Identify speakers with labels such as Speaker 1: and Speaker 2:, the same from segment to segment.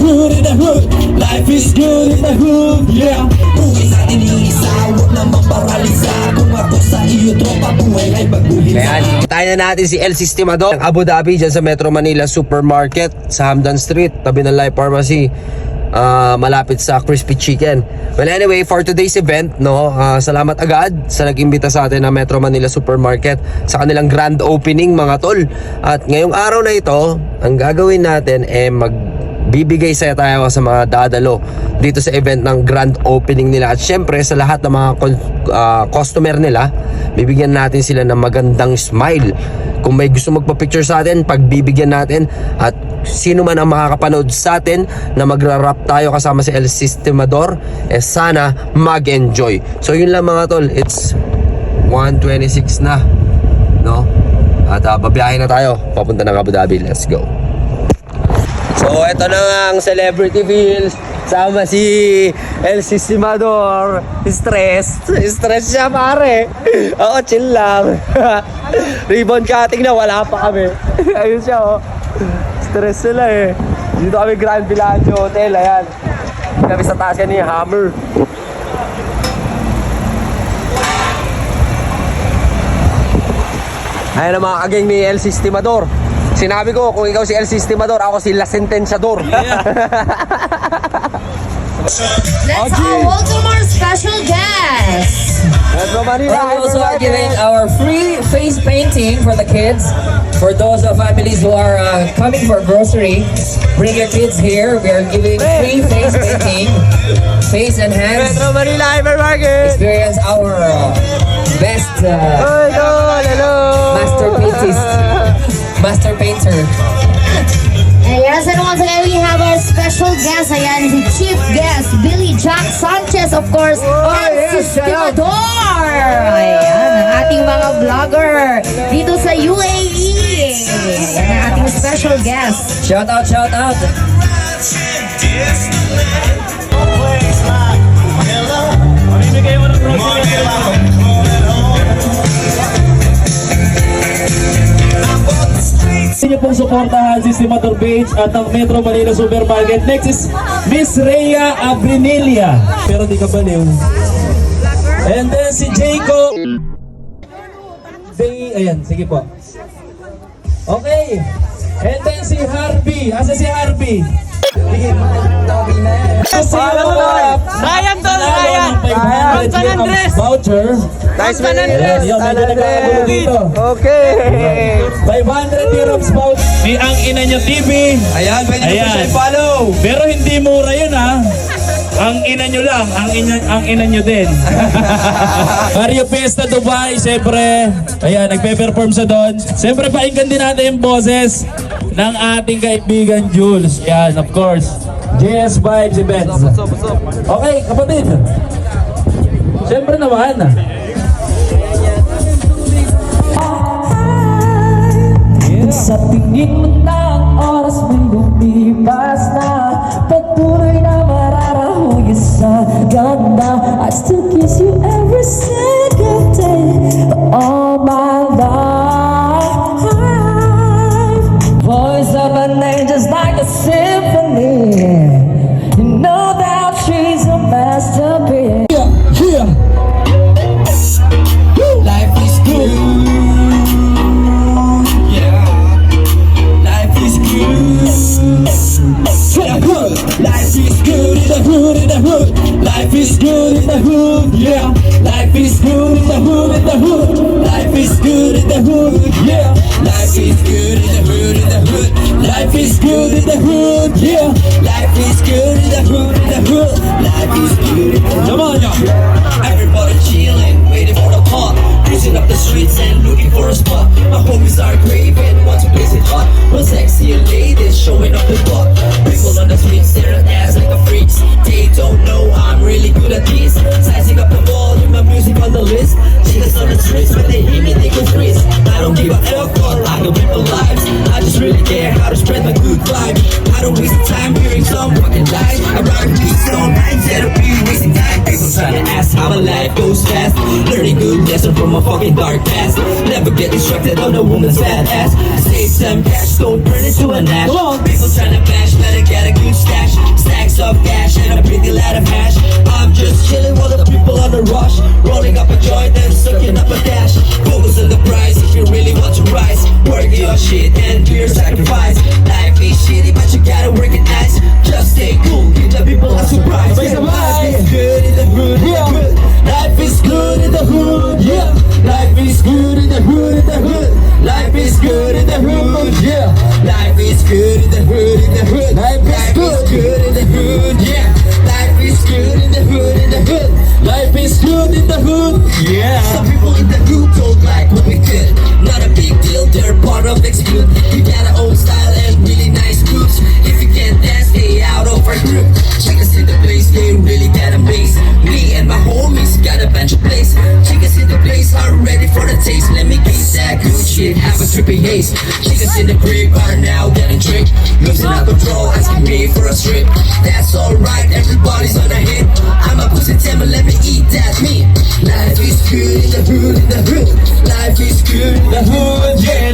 Speaker 1: hood, in the hood. Life is good in the hood, yeah. Buhay natin iisa, huwag naman paralisa. Kung ako sa iyo, tropa, buhay ay baguhin sa.
Speaker 2: Tayo na natin si El Sistimador ng Abu Dhabi dyan sa Metro Manila Supermarket sa Hamdan Street, tabi ng Life Pharmacy, malapit sa Crispy Chicken. Well, anyway, for today's event, no, salamat agad sa nag-imbita sa atin ng Metro Manila Supermarket sa kanilang grand opening, mga tol. At ngayong araw na ito, ang gagawin natin magbibigay saya tayo sa mga dadalo dito sa event ng grand opening nila. At syempre sa lahat ng mga customer nila, bibigyan natin sila ng magandang smile. Kung may gusto magpa-picture sa atin, pagbibigyan natin. At sino man ang makakapanood sa atin na magra-rap tayo kasama si El Sistimador, sana mag-enjoy. So yun lang mga tol, it's 1:26 na, no? At babiyahin na tayo papunta ng Abu Dhabi. Let's go. So eto na nga ang celebrity feels. Sama si El Sistimador. Stress siya pare. Oo, chill lang. Ribbon cutting na, wala pa kami. Ayun siya, oh. Stress sila eh. Dito kami Grand Villaggio Hotel. Ayan, kami sa taas yan ni Hammer. Ayan ang mga kageng ni El Sistimador. Sinabi ko, kung ikaw si El Sistimador, ako si La Sentenciador.
Speaker 3: Let's all welcome our special guest.
Speaker 4: We're also giving our free face painting for the kids. For those families who are coming for grocery, bring your kids here. We are giving free face painting, face and hands.
Speaker 2: Metro Manila Hypermarket.
Speaker 4: Experience our best master painter.
Speaker 3: And yes, and once again, we have our special guest. Ayan, si Chief Guest, Billy Jack Sanchez, of course, and Sistimador. Ayan, ang ating mga vlogger dito sa UAE. Ayan ang ating special guest.
Speaker 4: Shout out, shout out.
Speaker 1: Inyo pong suportahan si Sistimador Page at ang Metro Manila Supermarket. Next is Miss Rhea Abrinelia. Pero di ka baliw. And then si Jacob. Ayan, sige po. Okay. And then si Harvey. Asa si Harvey? Sige,
Speaker 2: Ryan to, Ryan.
Speaker 1: From
Speaker 2: San Andres.
Speaker 1: Voucher.
Speaker 2: Nice man, Andres.
Speaker 1: Okay. 500 dirhams voucher. Ni Ang Ina Nyo TV.
Speaker 2: Ayan, pwede nyo siya i-follow.
Speaker 1: Pero hindi mura yun ha. Ang ina nyo lang, ang ina nyo din. Mario Fiesta Dubai, siyempre. Ayan, nagpe-perform sa doon. Siyempre, painggan din natin yung boses ng ating kaibigan Jules. Yan, of course. JS Vibes Events. Okay, kapatid. Siyempre naman.
Speaker 5: Sa tingin mo na ang oras mo lumipas na, patuloy na mararahuya sa ganda. I still kiss you every single day all my life. Voice of an angel just like a symphony. You know that she's a masterpiece.
Speaker 1: Yeah. Life is good. Life is good in the hood, in the hood. Life is good in the hood, yeah. Life is good in the hood, in the hood. Life is good in the hood, yeah. Life is good in the hood, in the hood. Life is good in the hood, yeah. Life is good in the hood, in the hood. Life is good in the hood. Come on, y'all. Everybody chilling, waiting for the pop. Cruising up the streets and looking for a spot. My homies are craving, want to place it hot. One sexy ladies showing up the block. People on the streets stare at ass like a freaks. They don't know I'm really good at this. Sizing up the volume, my music on the list. Chicas on the streets, when they hear me they go freeze. I don't give a fuck for I know people lives. I just really care how to spread my good vibe. I don't waste time hearing some fucking lies. I rock beats all night instead of being wasting time. People trying to ask how my life goes fast. Learning good lesson from my fucking dark past. Never get distracted on a woman's fat ass. Save some cash, don't turn into an ash. People trying to bash, better get a good stash. of cash and a pretty lot of hash. I'm just chilling while the people on the rush, rolling up a joint and sucking up a dash. Focus on the price if you really want to rise. Work your shit and do your sacrifice. Life is shitty but you gotta work it nice. Just stay cool, give the people a surprise. Life is good in the hood, yeah. Life is good in the hood, yeah. Life is good in the hood, in the hood. Life is good in the hood, yeah. Life is good in the hood, in the hood. Life is good in the hood, yeah. Life is good in the hood, in the hood. Life is good in the hood, yeah. Some people in the hood don't like what we could. Not a big deal, they're part of X-Group. We got our own style and really nice groups. If you can't dance, stay out of our group. Check us in the place, they really got amaze. Me and my homies got a bunch of place. Check us in the place, are ready for the taste. Let me get that good shit, have a trippy haze. Check us in the crib, are now getting drink. Losing out control, asking me for a strip. That's alright, everybody's on a hit. I'm a pussy timber, let me eat that meat. Life is good in the hood, in the hood. Life is good in the hood, yeah.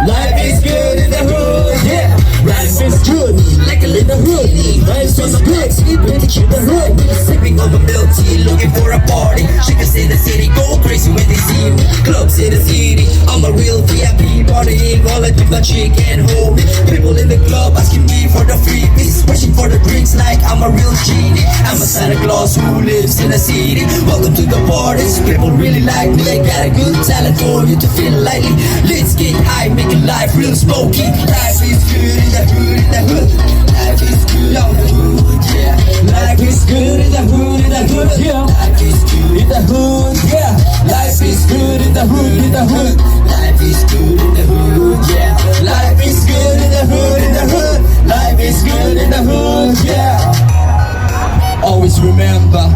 Speaker 1: Life is good in the hood, yeah. Life is good, like a little hood. Life is good, sleeping in the hood. Sipping on the milk tea, looking for a party. Chickens in the city go crazy when they see me. Clubs in the city, I'm a real VIP. Partying all I do my chick and hold me. People in the club asking me for the freebies, wishing for the drinks like I'm a real genie. I'm a Santa Claus who lives in the city. Welcome to the parties, people really like me. They got a good talent for you to feel lightly. Let's get high, making life real smoky. Life is good in the hood, in the hood. Life is good on the hood, yeah. Life is good in the hood, in the hood, yeah. Life is good in the hood, yeah. Life is good in the hood, in the hood. Life is good in the hood, yeah. Life is good in the hood, in the hood. Life is good in the hood, yeah. Always remember,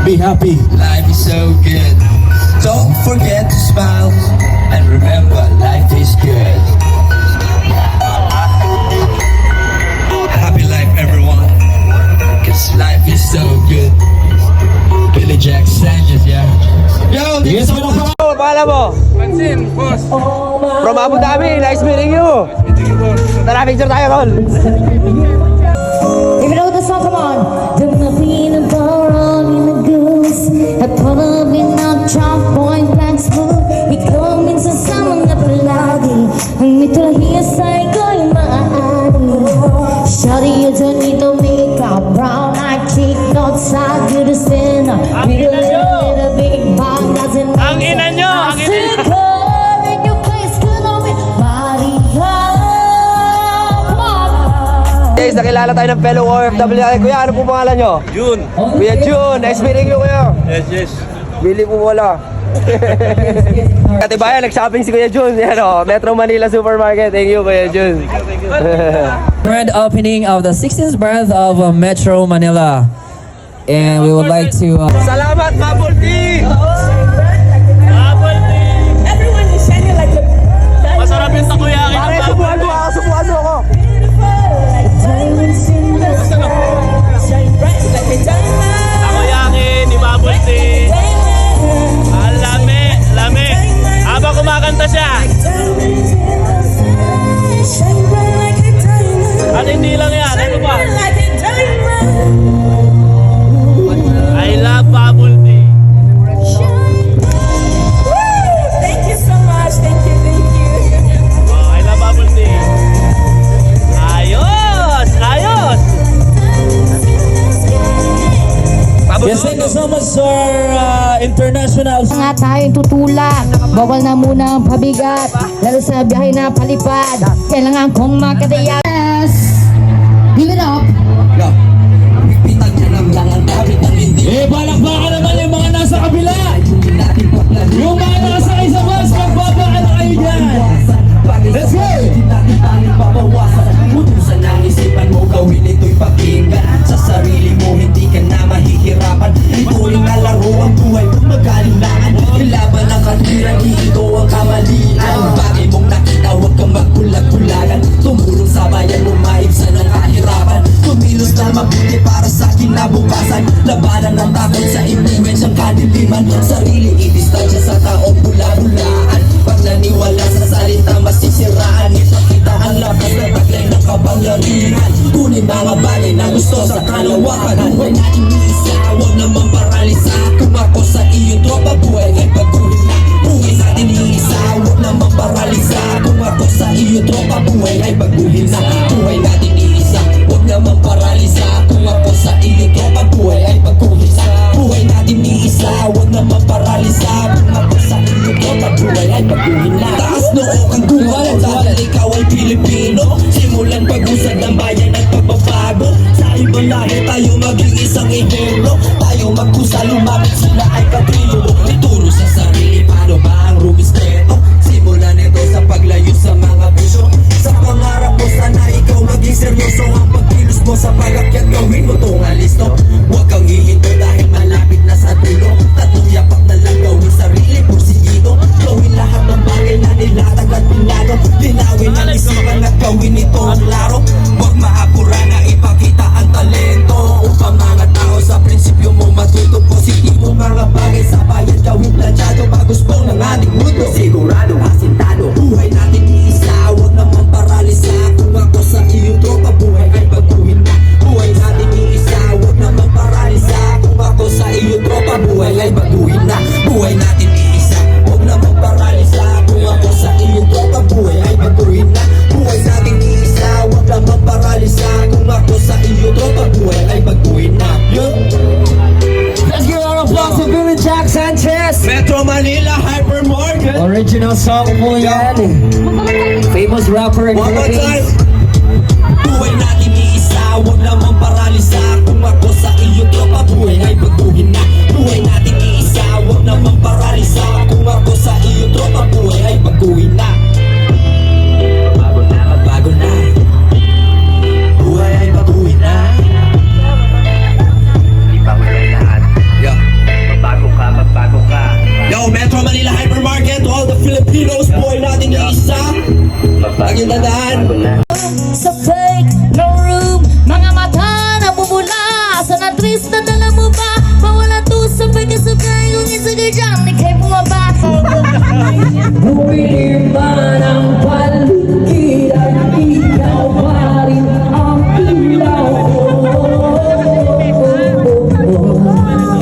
Speaker 1: be happy. Life is so good. Don't forget to smile and remember, life is good. Happy life, everyone. Cause life is so good. Billy Jack Sanchez, yeah. Yo, yes,
Speaker 2: Ano pala mo?
Speaker 6: Pansin, boss.
Speaker 2: From Abu Dhabi, nice meeting you. Tara, picture tayo, Ron.
Speaker 3: If you know the song, come on. The muffin and bar on in the goose. A puddle in a chop boy black spoon. Ikaw minsan sa mga palagi. Ang mitulahiya sa'y ko'y maaari. Shawty, you don't need to make up. Brown eye chick, outside you to sin. With a little big bang, doesn't make
Speaker 6: Ang ina nyo! Ang ina nyo!
Speaker 3: in your place, good on me. Maria, come on.
Speaker 2: Guys, nakilala tayo ng fellow OFW natin. Kuya, ano po pangalan nyo?
Speaker 6: June.
Speaker 2: Kuya June, nice meeting you, kuya.
Speaker 6: Yes.
Speaker 2: Bili po wala. Katibayan, nag-shopping si Kuya Jun. Yan o, Metro Manila Supermarket. Thank you, Kuya Jun.
Speaker 4: Grand opening of the 16th branch of Metro Manila. And we would like to...
Speaker 2: Salamat, Bubble Tea!
Speaker 6: Apple tea.
Speaker 5: Everyone is shining like a
Speaker 6: Masarap yung takoyaki ng
Speaker 2: Pare,
Speaker 6: bubble tea.
Speaker 2: subuhan mo ako.
Speaker 5: diamonds in the sky. Shine bright like a diamond.
Speaker 6: Takoyaki ni bubble tea. Ang lami. Habang kumakanta siya.
Speaker 5: Diamonds in the sky. Shine bright like a diamond.
Speaker 6: At hindi lang yan. Ano pa?
Speaker 5: Shine like a diamond.
Speaker 6: I love bubble tea.
Speaker 5: Shine bright. Woo! Thank you so much. Thank you.
Speaker 6: Oh, I love bubble tea. Ayos!
Speaker 4: Yes, thank you so much, sir. International...
Speaker 3: Nga tayong tutulak, bawal na muna ang pabigat. Lalo sa biyahe na palipad, kailangan kong makadayas. Give it up.
Speaker 1: Pitag niya lang lang ang gamit ng hindi.
Speaker 7: Palakpakan naman yung mga nasa kabila! Yung mga nakasakay sa bus, magbabaan na kayo dyan! Let's go!
Speaker 1: Hindi natin tanging babawasan. Utusan ang isipan mo, gawin ito'y pakinggan. Sa sarili mo, hindi ka na mahihirapan. Ituloy na laro ang buhay pag magalinlangan. Ilaban ang katwiran, ito ang kamalian. Bagay mong nakita, huwag kang magbulag-bulagan. Tumulong sa bayan, lumaibsan ang kahirapan. Tumilos na mabuti para sa kinabukasan. Labanan ng takot sa impluensyang kadiliman. Sarili idistansya sa taong bula-bulaan. Pag naniwala sa salita masisiraan. may mga bagay na gusto sa kalawakan. Buhay natin ni isa, huwag naman paralisa. Kung ako sa iyong tropa, buhay ay pagkuhin na. Buhay natin ni isa, huwag naman paralisa. Kung ako sa iyong tropa, buhay ay pagkuhin na. Buhay natin ni isa, huwag naman paralisa. Kung ako sa iyong tropa, buhay ay pagkuhin na. Buhay natin ni isa, huwag naman paralisa. Kung ako sa iyong tropa, buhay ay pagkuhin na. Taas noo kang gumawa dahil ikaw ay Pilipino. Simulan pag-usad ng bayan at pagbabago. Sa ibang lahi tayo maging isang ehemplo. Tayo magkusa, lumapit sila ay katrilo. Ituro sa sarili, paano ba ang rumispeto? Simulan ito sa paglayo sa mga bisyo. Sa pangarap mo, sana ikaw maging seryoso. Ang pagkilos mo sa pag-akyat, gawin mo tong alisto. Huwag kang hihinto dahil malapit na sa dulo. Tatlong yapak na lang gawin sarili, porsigido. Gawin lahat ng bagay na nilatag at pinado. Linawin ang isipan at gawin ito ang laro. Huwag maapura na ipakita ang talento. Upang mga tao sa prinsipyo mo matuto. Positibo mga bagay sa bayan, gawin planchado. Baguspong ng ating mundo, sigurado asintado. Buhay natin iisa, huwag naman paralisa. Kung ako sa iyong tropa, buhay ay pagkuhin na. Buhay natin iisa, huwag naman paralisa. Kung ako sa iyong tropa, buhay ay pagkuhin na. Buhay natin iisa, huwag naman paralisa. Kung ako sa iyong tropa, buhay ay pagkuhin na. Buhay natin iisa, huwag naman paralisa. Kung ako sa iyong tropa, buhay ay pagkuhin na.
Speaker 5: Let's give our applause to Billy Jack Sanchez.
Speaker 1: Metro Manila Hypermarket.
Speaker 5: Original song po yan. Famous rapper in
Speaker 1: One more time.
Speaker 5: Philippines.
Speaker 1: Buhay natin iisa, huwag naman paralisa. Kung ako sa iyong tropa, buhay ay pagkuhin na. Buhay natin iisa, huwag naman paralisa. Kung ako sa iyong tropa, buhay ay pagkuhin na. Magbago na. Buhay ay pagkuhin na. Yo, Metro Manila Hypermarket, to all the Filipinos, buhay natin iisa. Laging tandaan.
Speaker 3: Sa fake, no room, mga mata na bumula. Sa na-twist na dala mo ba? Mawala to sa pagkasabay. Kung isagay dyan, ikay bumaba.
Speaker 5: Bumili man ang paligiran, ikaw pa rin ang ilaw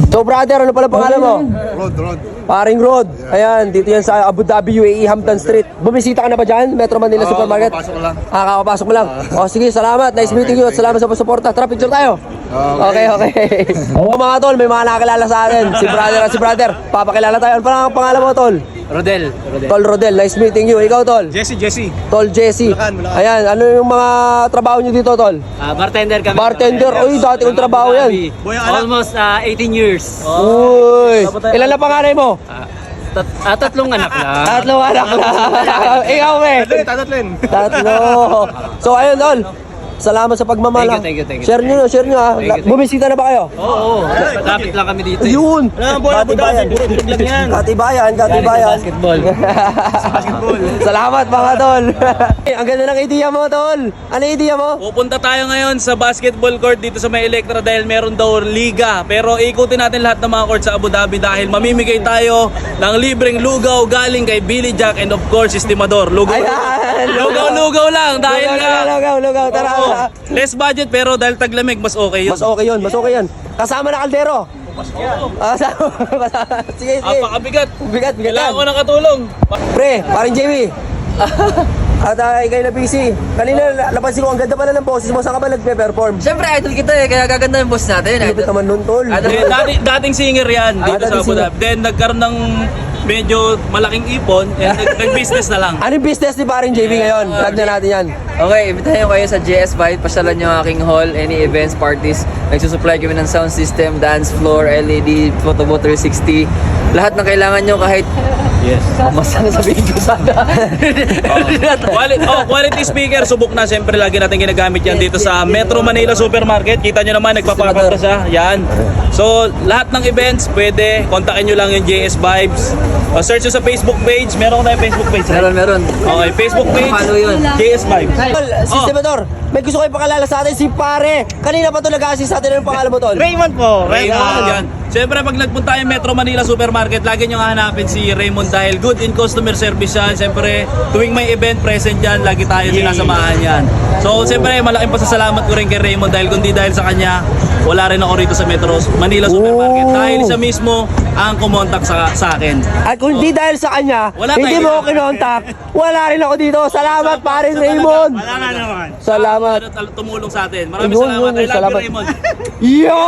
Speaker 2: So brother, ano pala pangalan mo? Rod. Paring Rod. Ayan, dito yan sa Abu Dhabi, UAE, Hampton Street. Bumisita ka na ba dyan? Metro Manila Supermarket?
Speaker 8: Kakapasok ko lang.
Speaker 2: Kakapasok mo lang. O sige, salamat. Nice meeting you at salamat sa pagsuporta. Tara, picture tayo. Okay. O mga tol, may mga nakakilala sa atin. Si brother. Papakilala tayo. Ano pala ang pangalan mo, tol?
Speaker 6: Rodel.
Speaker 2: Tol Rodel, nice meeting you. Ikaw, tol?
Speaker 6: Jesse.
Speaker 2: Tol Jesse.
Speaker 8: Bulacan.
Speaker 2: Ayan, ano yung mga trabaho nyo dito, tol?
Speaker 6: Bartender kami.
Speaker 2: Bartender. Uy, dati kong trabaho yan.
Speaker 6: Almost 18 years.
Speaker 2: Uy, ilan na panganay mo?
Speaker 6: Tatlong anak lang.
Speaker 2: Tatlong anak lang. Ikaw, me. Tatlo. So, ayun, tol. Salamat sa pagmamahal.
Speaker 6: Thank you.
Speaker 2: Share nyo ha.
Speaker 6: Thank you.
Speaker 2: Bumisita na ba kayo?
Speaker 6: Oo. Lapit lang kami dito.
Speaker 2: Ayun.
Speaker 6: Katibayan. Lang yan.
Speaker 2: Katibayan.
Speaker 6: Basketball.
Speaker 2: Salamat mga tol. Ang ganda ng idea mo, tol. Ano yung idea mo?
Speaker 6: Pupunta tayo ngayon sa basketball court dito sa may Electra dahil meron daw liga. Pero ikutin natin lahat ng mga court sa Abu Dhabi dahil mamimigay tayo ng libreng lugaw galing kay Billy Jack and of course, Estimador. Lugaw lang dahil
Speaker 2: Lugaw. Tara.
Speaker 6: Oo. Less budget pero dahil taglamig mas okay yun.
Speaker 2: Mas okay yun. Kasama na kaldero. Sige.
Speaker 6: Apakabigat.
Speaker 2: Bigat
Speaker 6: Kailangan ko
Speaker 2: yan.
Speaker 6: ng katulong.
Speaker 2: Pre, paring Jamie. At ikay na busy. Kanina napansin ko ang ganda pala ng boses mo. Saan ka ba nagpe-perform?
Speaker 4: Siyempre, idol kita eh, kaya gaganda yung boss natin.
Speaker 2: Lupit naman nun, tol.
Speaker 6: Dating singer yan dito sa
Speaker 2: dating
Speaker 6: Abu Dhabi. Then nagkaroon ng medyo malaking ipon and nag-business na lang.
Speaker 2: Ano yung business ni paring Jamie ngayon? Tag na natin yan.
Speaker 4: Okay, imbitahin ko kayo sa JS Vibe. Pasyalan nyo ang aking hall, any events, parties. Nagsusupply kami ng sound system, dance floor, LED, photo booth 360. Lahat ng kailangan nyo kahit masana sabihin ko sana.
Speaker 6: Quality speaker, subok na. Siyempre, lagi natin ginagamit yan dito sa Metro Manila Supermarket. Kita nyo naman, nagpapakap na siya. Yan. So, lahat ng events, pwede. Kontakin nyo lang yung JS Vibes. O, search nyo sa Facebook page. Meron ko tayong Facebook page. Right?
Speaker 4: Meron.
Speaker 6: Okay, Facebook page.
Speaker 4: Paano yun?
Speaker 6: JS Vibes.
Speaker 2: Tol, Sistemador, may gusto kayo pakilala sa atin si pare. Kanina pa ito nag-assist sa atin. Anong pangalan mo, tol?
Speaker 6: Raymond. Yan. Siyempre, pag nagpunta kayo Metro Manila Supermarket, lagi nyo hanapin si Raymond dahil good in customer service yan. Siyempre, tuwing may event, present yan, lagi tayo sinasamahan yan. So, siyempre, malaking pasasalamat ko rin kay Raymond dahil kundi dahil sa kanya, wala rin ako rito sa Metro Manila Supermarket. Dahil siya mismo ang kumontak sa akin.
Speaker 2: At kung di dahil sa kanya,
Speaker 6: Wala
Speaker 2: hindi
Speaker 6: tayo.
Speaker 2: mo ako kinontak, wala rin ako dito. Salamat parin Raymond.
Speaker 6: Wala nga naman.
Speaker 2: Salamat.
Speaker 6: Tumulong sa atin. Maraming
Speaker 2: Yun,
Speaker 6: salamat. I love you,
Speaker 2: salamat.
Speaker 6: Raymond.
Speaker 2: Yo!